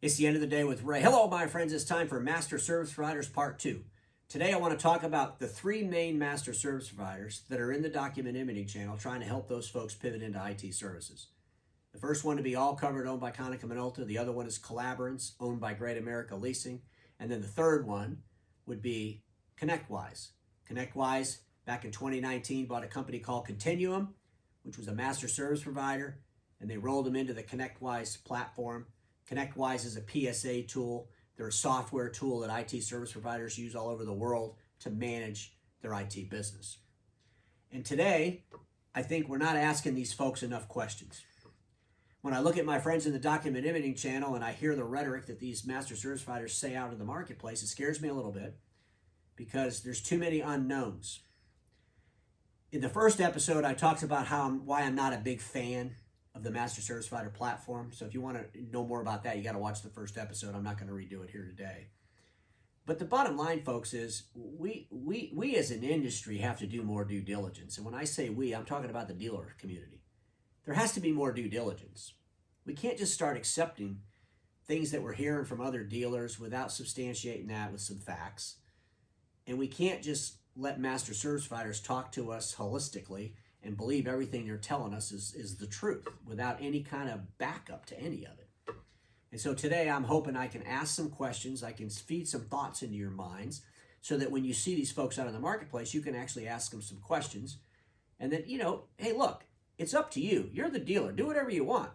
It's the end of the day with Ray. Hello, my friends. It's time for Master Service Providers Part 2. Today, I want to talk about the three main master service providers that are in the document imaging channel trying to help those folks pivot into IT services. The first one to be All Covered, owned by Konica Minolta. The other one is Collabrance, owned by Great America Leasing. And then the third one would be ConnectWise. ConnectWise, back in 2019, bought a company called Continuum, which was a master service provider, and they rolled them into the ConnectWise platform. ConnectWise is a PSA tool. They're a software tool that IT service providers use all over the world to manage their IT business. And today, I think we're not asking these folks enough questions. When I look at my friends in the document imaging channel and I hear the rhetoric that these master service providers say out in the marketplace, it scares me a little bit because there's too many unknowns. In the first episode, I talked about why I'm not a big fan of the master service provider platform. So if you want to know more about that, you got to watch the first episode. I'm not going to redo it here today. But the bottom line, folks, is we as an industry have to do more due diligence. And when I say we, I'm talking about the dealer community. There has to be more due diligence. We can't just start accepting things that we're hearing from other dealers without substantiating that with some facts. And we can't just let master service providers talk to us holistically and believe everything they're telling us is the truth without any kind of backup to any of it. And so today I'm hoping I can ask some questions, I can feed some thoughts into your minds so that when you see these folks out in the marketplace, you can actually ask them some questions. And then, hey, look, it's up to you. You're the dealer. Do whatever you want.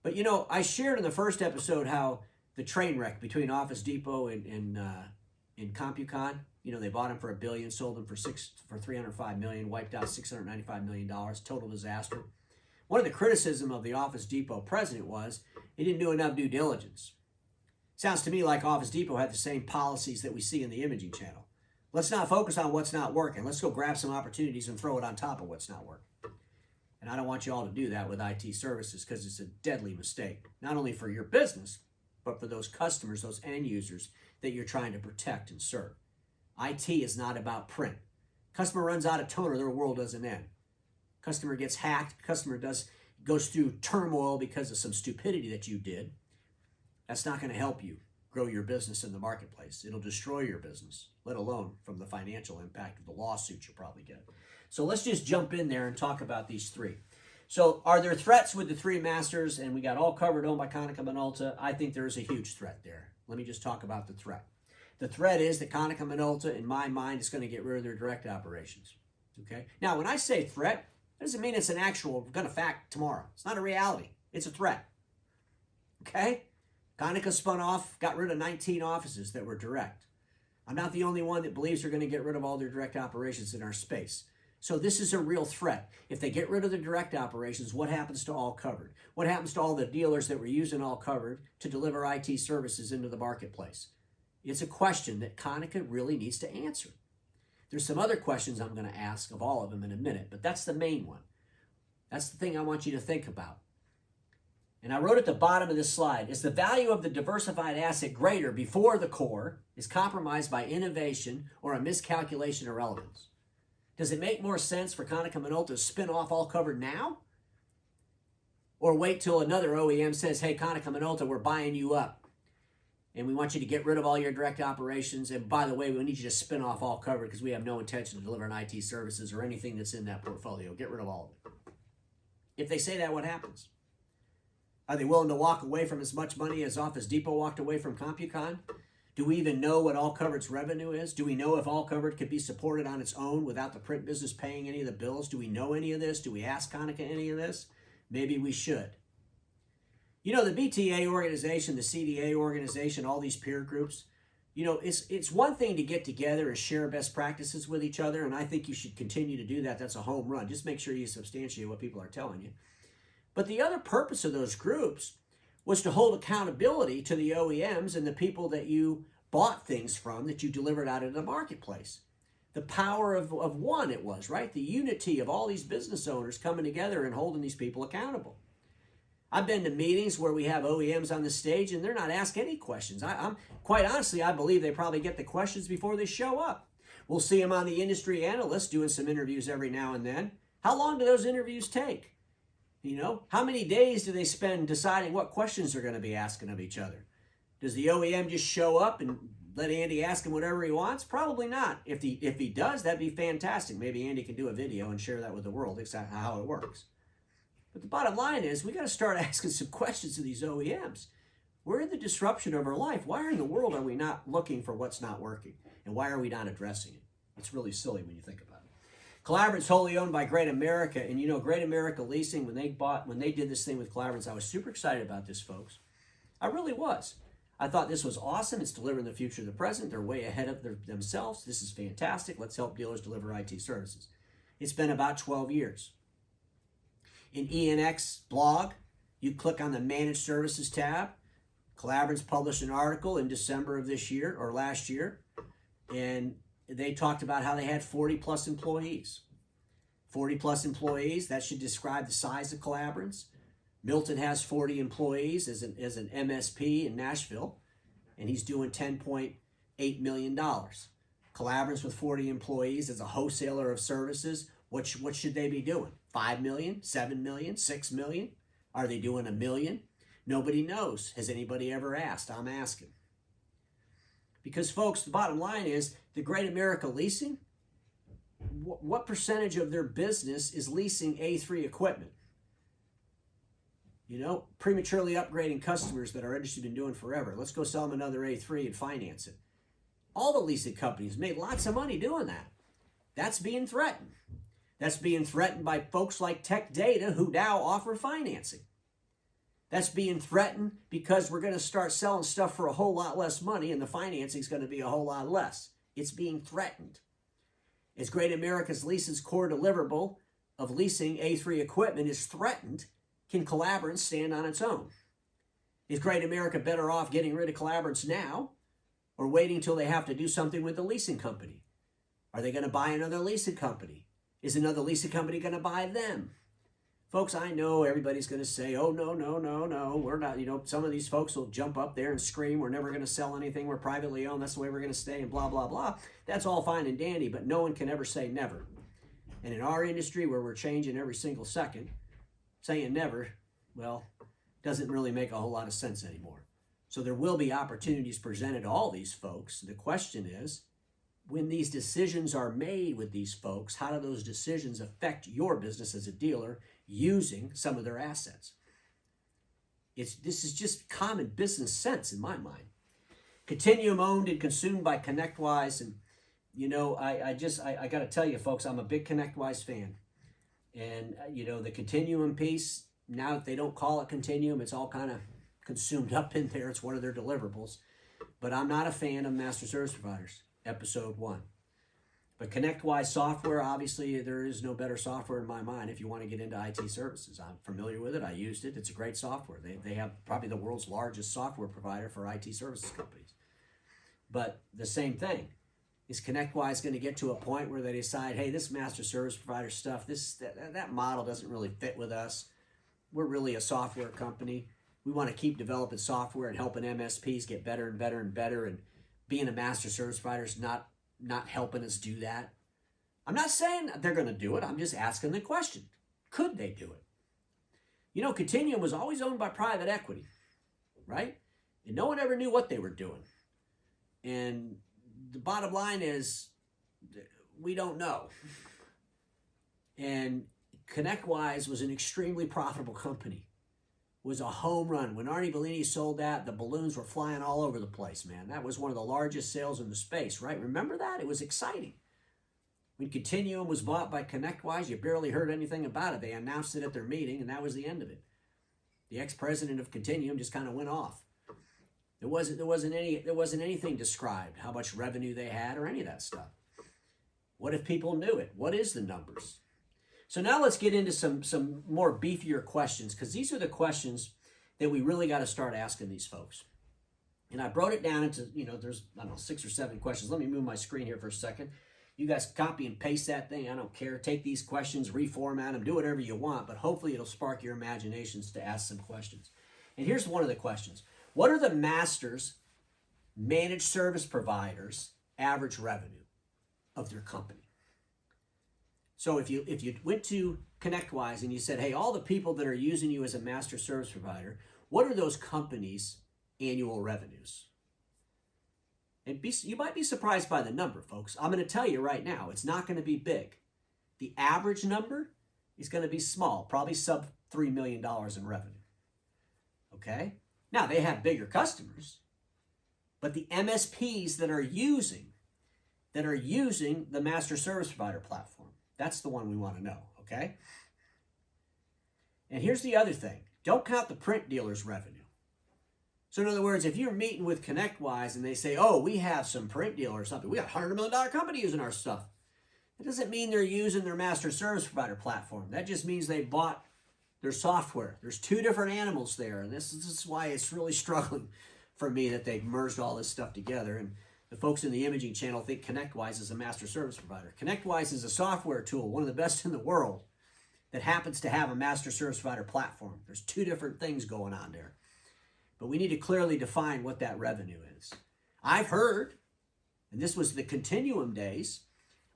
But, I shared in the first episode how the train wreck between Office Depot and CompuCon, they bought them for $1 billion, sold them for $305 million, wiped out $695 million, total disaster. One of the criticism of the Office Depot president was he didn't do enough due diligence. Sounds to me like Office Depot had the same policies that we see in the imaging channel. Let's not focus on what's not working. Let's go grab some opportunities and throw it on top of what's not working. And I don't want you all to do that with IT services because it's a deadly mistake, not only for your business, but for those customers, those end users that you're trying to protect and serve. IT is not about print. Customer runs out of toner, their world doesn't end. Customer gets hacked, customer goes through turmoil because of some stupidity that you did. That's not going to help you grow your business in the marketplace. It'll destroy your business, let alone from the financial impact of the lawsuits you'll probably get. So let's just jump in there and talk about these three. So are there threats with the three masters? And we got All Covered, owned by Konica Minolta. I think there is a huge threat there. Let me just talk about the threat. The threat is that Konica Minolta, in my mind, is going to get rid of their direct operations. Okay. Now, when I say threat, that doesn't mean it's an actual going to fact tomorrow. It's not a reality. It's a threat. Okay. Konica spun off, got rid of 19 offices that were direct. I'm not the only one that believes they're going to get rid of all their direct operations in our space. So this is a real threat. If they get rid of the direct operations, what happens to All Covered? What happens to all the dealers that were using All Covered to deliver IT services into the marketplace? It's a question that Konica really needs to answer. There's some other questions I'm going to ask of all of them in a minute, but that's the main one. That's the thing I want you to think about. And I wrote at the bottom of this slide, is the value of the diversified asset greater before the core is compromised by innovation or a miscalculation of relevance? Does it make more sense for Konica Minolta to spin off All Covered now? Or wait till another OEM says, hey, Konica Minolta, we're buying you up. And we want you to get rid of all your direct operations. And by the way, we need you to spin off All Covered because we have no intention of delivering IT services or anything that's in that portfolio. Get rid of all of it. If they say that, what happens? Are they willing to walk away from as much money as Office Depot walked away from CompuCon? Do we even know what All Covered's revenue is? Do we know if All Covered could be supported on its own without the print business paying any of the bills? Do we know any of this? Do we ask Konica any of this? Maybe we should. The BTA organization, the CDA organization, all these peer groups, it's one thing to get together and share best practices with each other, and I think you should continue to do that. That's a home run. Just make sure you substantiate what people are telling you. But the other purpose of those groups was to hold accountability to the OEMs and the people that you bought things from that you delivered out into the marketplace. The power of one it was, right? The unity of all these business owners coming together and holding these people accountable. I've been to meetings where we have OEMs on the stage and they're not asked any questions. I'm quite honestly, I believe they probably get the questions before they show up. We'll see them on the industry analysts doing some interviews every now and then. How long do those interviews take? You know, how many days do they spend deciding what questions they're going to be asking of each other? Does the OEM just show up and let Andy ask him whatever he wants? Probably not. If he does, that'd be fantastic. Maybe Andy can do a video and share that with the world, exactly how it works. But the bottom line is we got to start asking some questions to these OEMs. We're in the disruption of our life. Why in the world are we not looking for what's not working? And why are we not addressing it? It's really silly when you think about it. Collabrance, wholly owned by Great America. And you know, Great America Leasing, when they did this thing with Collabrance, I was super excited about this, folks. I really was. I thought this was awesome. It's delivering the future of the present. They're way ahead of themselves. This is fantastic. Let's help dealers deliver IT services. It's been about 12 years. In ENX blog, you click on the Managed Services tab. Collabrance published an article in December of this year, or last year, and they talked about how they had 40 plus employees. 40 plus employees, that should describe the size of Collabrance. Milton has 40 employees as an MSP in Nashville, and he's doing $10.8 million. Collabrance with 40 employees as a wholesaler of services, what should they be doing? 5 million, 7 million, 6 million? Are they doing $1 million? Nobody knows. Has anybody ever asked? I'm asking. Because, folks, the bottom line is the Great America Leasing, what percentage of their business is leasing A3 equipment? You know, prematurely upgrading customers that our industry's been doing forever. Let's go sell them another A3 and finance it. All the leasing companies made lots of money doing that. That's being threatened. That's being threatened by folks like Tech Data who now offer financing. That's being threatened because we're going to start selling stuff for a whole lot less money and the financing is going to be a whole lot less. It's being threatened. As Great America's Leasing's core deliverable of leasing A3 equipment is threatened, can Collabrance stand on its own? Is Great America better off getting rid of Collabrance now or waiting until they have to do something with the leasing company? Are they going to buy another leasing company? Is another leasing company going to buy them? Folks, I know everybody's going to say, oh, no, we're not, you know, some of these folks will jump up there and scream, we're never going to sell anything, we're privately owned, that's the way we're going to stay, and blah, blah, blah. That's all fine and dandy, but no one can ever say never. And in our industry where we're changing every single second, saying never, well, doesn't really make a whole lot of sense anymore. So there will be opportunities presented to all these folks. The question is, when these decisions are made with these folks, how do those decisions affect your business as a dealer using some of their assets? This is just common business sense in my mind. Continuum owned and consumed by ConnectWise. And, you know, I got to tell you, folks, I'm a big ConnectWise fan. And, you know, the Continuum piece, now that they don't call it Continuum, it's all kind of consumed up in there. It's one of their deliverables. But I'm not a fan of master service providers, episode 1. But ConnectWise software, obviously, there is no better software in my mind if you want to get into IT services. I'm familiar with it. I used it. It's a great software. They have probably the world's largest software provider for IT services companies. But the same thing. Is ConnectWise going to get to a point where they decide, hey, this master service provider stuff, that model doesn't really fit with us. We're really a software company. We want to keep developing software and helping MSPs get better and better and better. And being a master service provider is not helping us do that. I'm not saying they're going to do it. I'm just asking the question. Could they do it? You know, Continuum was always owned by private equity, right? And no one ever knew what they were doing. And the bottom line is, we don't know. And ConnectWise was an extremely profitable company. It was a home run. When Arnie Bellini sold that, the balloons were flying all over the place, man. That was one of the largest sales in the space, right? Remember that? It was exciting. When Continuum was bought by ConnectWise, you barely heard anything about it. They announced it at their meeting, and that was the end of it. The ex-president of Continuum just kind of went off. There wasn't anything described, how much revenue they had or any of that stuff. What if people knew it? What is the numbers? So now let's get into some more beefier questions, because these are the questions that we really got to start asking these folks. And I broke it down into, you know, there's, I don't know, 6 or 7 questions. Let me move my screen here for a second. You guys copy and paste that thing. I don't care. Take these questions, reformat them, do whatever you want, but hopefully it'll spark your imaginations to ask some questions. And here's one of the questions. What are the masters, managed service providers, average revenue of their company? So if you went to ConnectWise and you said, hey, all the people that are using you as a master service provider, what are those companies' annual revenues? And you might be surprised by the number, folks. I'm going to tell you right now, it's not going to be big. The average number is going to be small, probably sub $3 million in revenue. Okay? Now, they have bigger customers, but the MSPs that are using the master service provider platform, that's the one we want to know, okay? And here's the other thing. Don't count the print dealer's revenue. So in other words, if you're meeting with ConnectWise and they say, oh, we have some print dealer or something, we got a $100 million company using our stuff. That doesn't mean they're using their master service provider platform. That just means they bought their software. There's two different animals there. And this is why it's really struggling for me that they've merged all this stuff together. And the folks in the imaging channel think ConnectWise is a master service provider. ConnectWise is a software tool, one of the best in the world, that happens to have a master service provider platform. There's two different things going on there. But we need to clearly define what that revenue is. I've heard, and this was the Continuum days,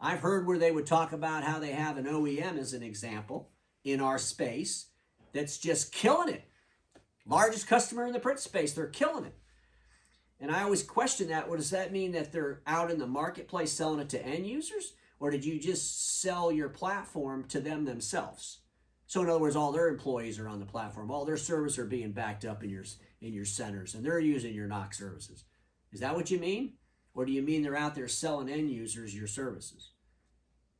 I've heard where they would talk about how they have an OEM as an example in our space that's just killing it. Largest customer in the print space, they're killing it. And I always question that. What does that mean, that they're out in the marketplace selling it to end users? Or did you just sell your platform to them themselves? So in other words, all their employees are on the platform. All their servers are being backed up in your centers, and they're using your NOC services. Is that what you mean? Or do you mean they're out there selling end users your services?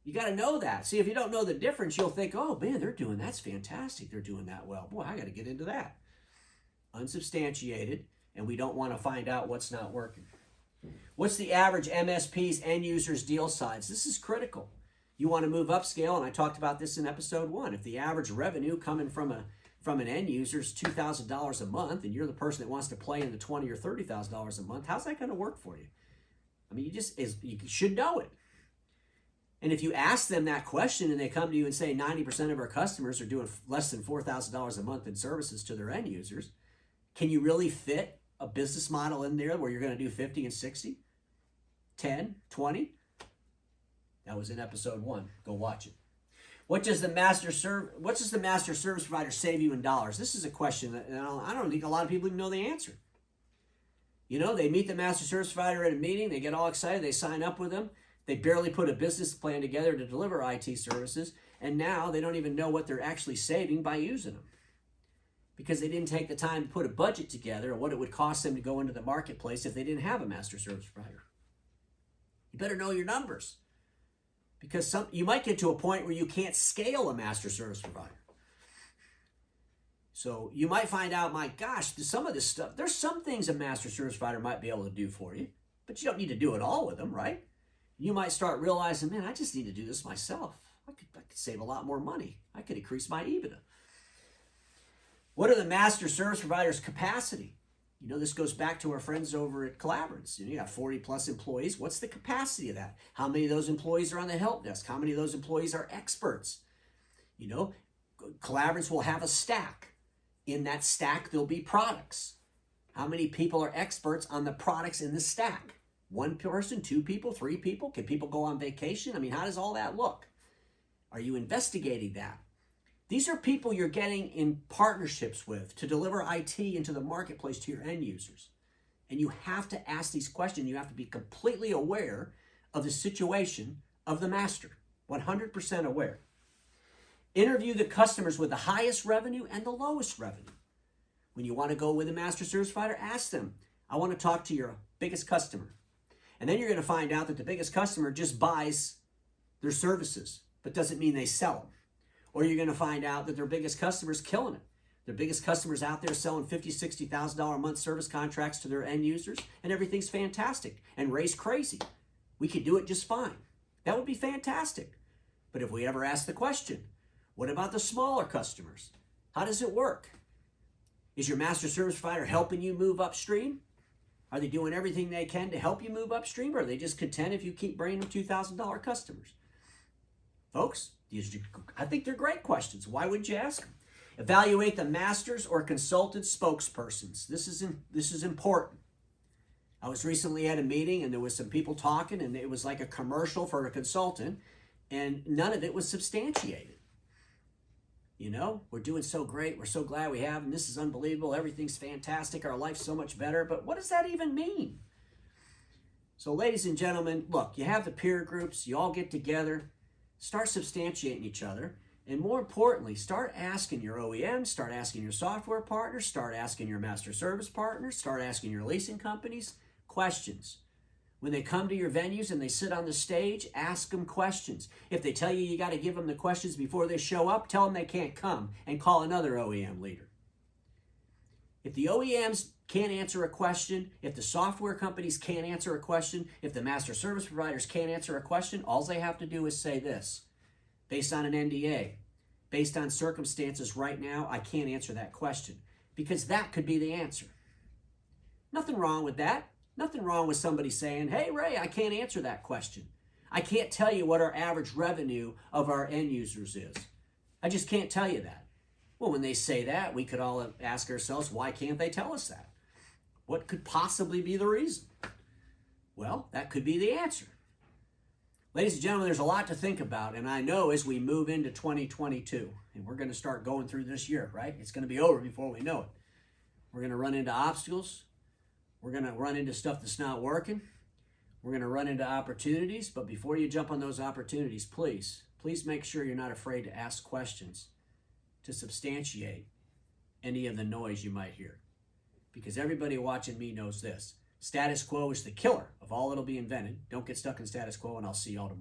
You got to know that. See, if you don't know the difference, you'll think, oh, man, that's fantastic. They're doing that well. Boy, I got to get into that. Unsubstantiated, and we don't want to find out what's not working. What's the average MSP's end users deal size? This is critical. You want to move upscale, and I talked about this in episode 1. If the average revenue coming from an end user is $2,000 a month, and you're the person that wants to play in the $20,000 or $30,000 a month, how's that going to work for you? I mean, you should know it. And if you ask them that question and they come to you and say 90% of our customers are doing less than $4,000 a month in services to their end users, can you really fit a business model in there where you're going to do 50 and 60, 10, 20? That was in episode 1. Go watch it. What does the master service provider save you in dollars? This is a question that I don't think a lot of people even know the answer. You know, they meet the master service provider at a meeting, they get all excited, they sign up with them, they barely put a business plan together to deliver IT services, and now they don't even know what they're actually saving by using them, because they didn't take the time to put a budget together or what it would cost them to go into the marketplace if they didn't have a master service provider. You better know your numbers, because you might get to a point where you can't scale a master service provider. So you might find out, my gosh, some of this stuff, there's some things a master service provider might be able to do for you, but you don't need to do it all with them, right? You might start realizing, man, I just need to do this myself. I could save a lot more money. I could increase my EBITDA. What are the master service providers' capacity? You know, this goes back to our friends over at Collabrance. You got 40 plus employees. What's the capacity of that? How many of those employees are on the help desk? How many of those employees are experts? You know, Collabrance will have a stack. In that stack, there'll be products. How many people are experts on the products in the stack? 1 person, 2 people, 3 people? Can people go on vacation? I mean, how does all that look? Are you investigating that? These are people you're getting in partnerships with to deliver IT into the marketplace to your end users. And you have to ask these questions. You have to be completely aware of the situation of the master, 100% aware. Interview the customers with the highest revenue and the lowest revenue. When you want to go with a master service provider, ask them, I want to talk to your biggest customer. And then you're going to find out that the biggest customer just buys their services, but doesn't mean they sell them. Or you're going to find out that their biggest customer is killing it. Their biggest customers out there selling $50,000, $60,000 a month service contracts to their end users, and everything's fantastic. And Ray's crazy. We could do it just fine. That would be fantastic. But if we ever ask the question, what about the smaller customers? How does it work? Is your master service provider helping you move upstream? Are they doing everything they can to help you move upstream, or are they just content if you keep bringing them $2,000 customers? Folks, I think they're great questions. Why wouldn't you ask them? Evaluate the masters or consultant spokespersons. This is important. I was recently at a meeting and there was some people talking, and it was like a commercial for a consultant. and none of it was substantiated. You know, we're doing so great. We're so glad we have, and this is unbelievable. Everything's fantastic. Our life's so much better. But what does that even mean? So ladies and gentlemen, look, you have the peer groups. You all get together. Start substantiating each other. And more importantly, start asking your OEMs, start asking your software partners, start asking your master service partners, start asking your leasing companies questions. When they come to your venues and they sit on the stage, ask them questions. If they tell you you got to give them the questions before they show up, tell them they can't come and call another OEM leader. If the OEMs can't answer a question, if the software companies can't answer a question, if the master service providers can't answer a question, all they have to do is say this. Based on an NDA, based on circumstances right now, I can't answer that question, because that could be the answer. Nothing wrong with that. Nothing wrong with somebody saying, hey, Ray, I can't answer that question. I can't tell you what our average revenue of our end users is. I just can't tell you that. Well, when they say that, we could all ask ourselves, why can't they tell us that? What could possibly be the reason? Well, that could be the answer. Ladies and gentlemen, there's a lot to think about, and I know as we move into 2022, and we're going to start going through this year, right? It's going to be over before we know it. We're going to run into obstacles. We're going to run into stuff that's not working. We're going to run into opportunities, but before you jump on those opportunities, please make sure you're not afraid to ask questions to substantiate any of the noise you might hear. Because everybody watching me knows this. Status quo is the killer of all that'll be invented. Don't get stuck in status quo, and I'll see y'all tomorrow.